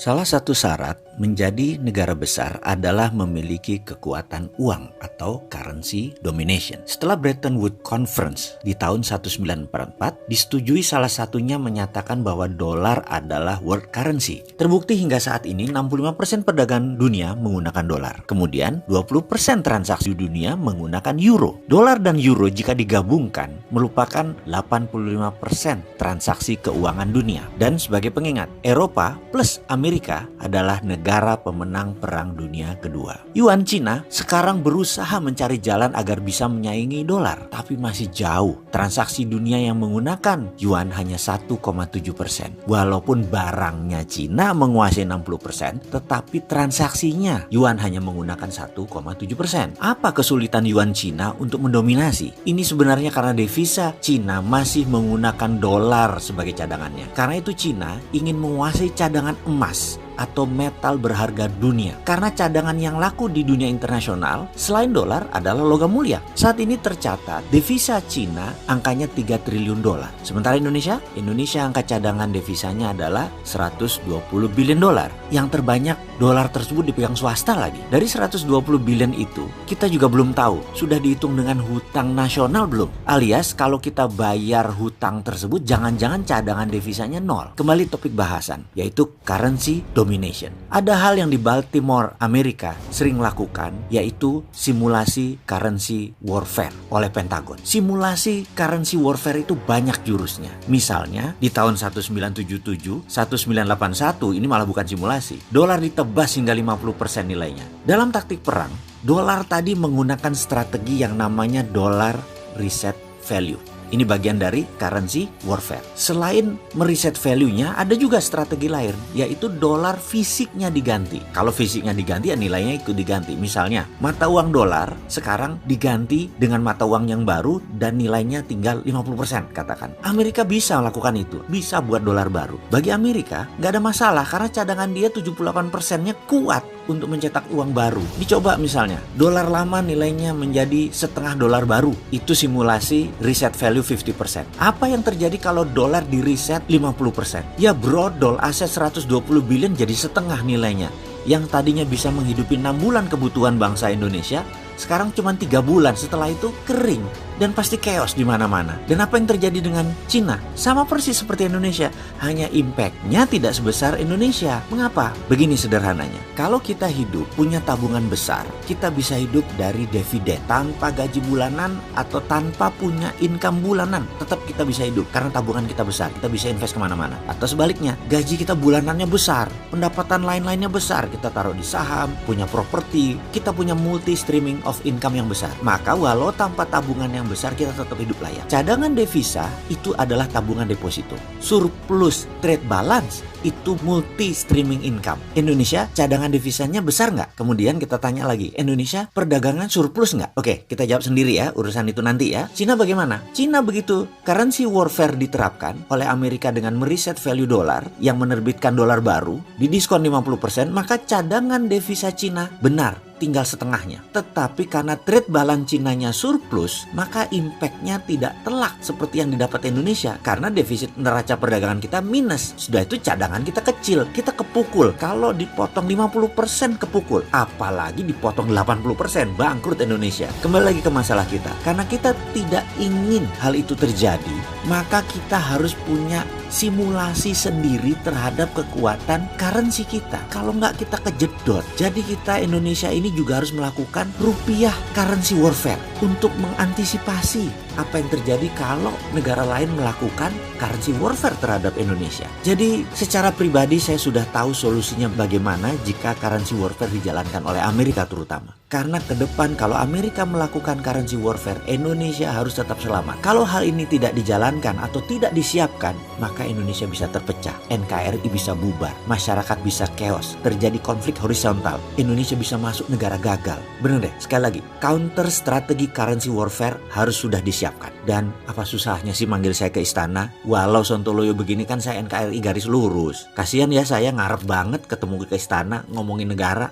Salah satu syarat menjadi negara besar adalah memiliki kekuatan uang atau currency domination. Setelah Bretton Woods Conference di tahun 1944, disetujui salah satunya menyatakan bahwa dolar adalah world currency. Terbukti hingga saat ini 65% perdagangan dunia menggunakan dolar. Kemudian 20% transaksi dunia menggunakan euro. Dolar dan euro jika digabungkan merupakan 85% transaksi keuangan dunia. Dan sebagai pengingat, Eropa plus Amerika adalah negara pemenang Perang Dunia Kedua. Yuan Cina sekarang berusaha mencari jalan agar bisa menyaingi dolar, tapi masih jauh. Transaksi dunia yang menggunakan yuan hanya 1,7%. Walaupun barangnya Cina menguasai 60%, tetapi transaksinya yuan hanya menggunakan 1,7%. Apa kesulitan yuan Cina untuk mendominasi? Ini sebenarnya karena devisa Cina masih menggunakan dolar sebagai cadangannya. Karena itu Cina ingin menguasai cadangan emas atau metal berharga dunia. Karena cadangan yang laku di dunia internasional selain dolar adalah logam mulia. Saat ini tercatat devisa Cina angkanya 3 triliun dolar. Sementara Indonesia angka cadangan devisanya adalah 120 billion dolar. Yang terbanyak dolar tersebut dipegang swasta lagi. Dari 120 billion itu, kita juga belum tahu sudah dihitung dengan hutang nasional belum. Alias kalau kita bayar hutang tersebut jangan-jangan cadangan devisanya nol. Kembali topik bahasan, yaitu currency domination. Ada hal yang di Baltimore, Amerika sering lakukan, yaitu simulasi currency warfare oleh Pentagon. Simulasi currency warfare itu banyak jurusnya. Misalnya di tahun 1977, 1981 ini malah bukan simulasi. Dolar ditebas hingga 50% nilainya. Dalam taktik perang, dolar tadi menggunakan strategi yang namanya dollar reset value. Ini bagian dari currency warfare. Selain mereset value-nya, ada juga strategi lain, yaitu dolar fisiknya diganti. Kalau fisiknya diganti, ya nilainya ikut diganti. Misalnya, mata uang dolar sekarang diganti dengan mata uang yang baru dan nilainya tinggal 50% katakan. Amerika bisa melakukan itu, bisa buat dolar baru. Bagi Amerika, nggak ada masalah karena cadangan dia 78%-nya kuat untuk mencetak uang baru. Dicoba misalnya, dolar lama nilainya menjadi setengah dolar baru. Itu simulasi reset value 50%. Apa yang terjadi kalau dolar di reset 50%? Ya brodol, aset 120 billion jadi setengah nilainya. Yang tadinya bisa menghidupi 6 bulan kebutuhan bangsa Indonesia, sekarang cuma 3 bulan. Setelah itu kering dan pasti chaos di mana-mana. Dan apa yang terjadi dengan Cina? Sama persis seperti Indonesia, hanya impact-nya tidak sebesar Indonesia. Mengapa? Begini sederhananya. Kalau kita hidup punya tabungan besar, kita bisa hidup dari dividen tanpa gaji bulanan atau tanpa punya income bulanan. Tetap kita bisa hidup karena tabungan kita besar. Kita bisa invest kemana-mana. Atau sebaliknya, gaji kita bulanannya besar, pendapatan lain-lainnya besar. Kita taruh di saham, punya properti, kita punya multi streaming of income yang besar. Maka walau tanpa tabungan yang besar, kita tetap hidup layak. Cadangan devisa itu adalah tabungan deposito. Surplus trade balance itu multi streaming income. Indonesia cadangan devisanya besar nggak? Kemudian kita tanya lagi, Indonesia perdagangan surplus nggak? Oke, kita jawab sendiri ya, urusan itu nanti ya. Cina bagaimana? Cina begitu currency warfare diterapkan oleh Amerika dengan mereset value dolar yang menerbitkan dolar baru, didiskon 50%, maka cadangan devisa Cina benar tinggal setengahnya. Tetapi karena trade balance Cinanya surplus, maka impactnya tidak telak seperti yang didapat Indonesia. Karena defisit neraca perdagangan kita minus. Sudah itu cadangan kita kecil, kita kepukul. Kalau dipotong 50% kepukul, apalagi dipotong 80%, bangkrut Indonesia. Kembali lagi ke masalah kita. Karena kita tidak ingin hal itu terjadi, maka kita harus punya simulasi sendiri terhadap kekuatan currency kita. Kalau nggak kita kejedot. Jadi kita Indonesia ini juga harus melakukan rupiah currency warfare untuk mengantisipasi apa yang terjadi kalau negara lain melakukan currency warfare terhadap Indonesia. Jadi secara pribadi saya sudah tahu solusinya bagaimana jika currency warfare dijalankan oleh Amerika terutama. Karena ke depan kalau Amerika melakukan currency warfare, Indonesia harus tetap selamat. Kalau hal ini tidak dijalankan atau tidak disiapkan, maka Indonesia bisa terpecah. NKRI bisa bubar, masyarakat bisa chaos, terjadi konflik horizontal. Indonesia bisa masuk negara gagal. Bener deh, sekali lagi, counter strategi currency warfare harus sudah disiapkan. Dan apa susahnya sih manggil saya ke istana? Walau Sontoloyo begini kan saya NKRI garis lurus. Kasihan ya saya ngarep banget ketemu ke istana ngomongin negara.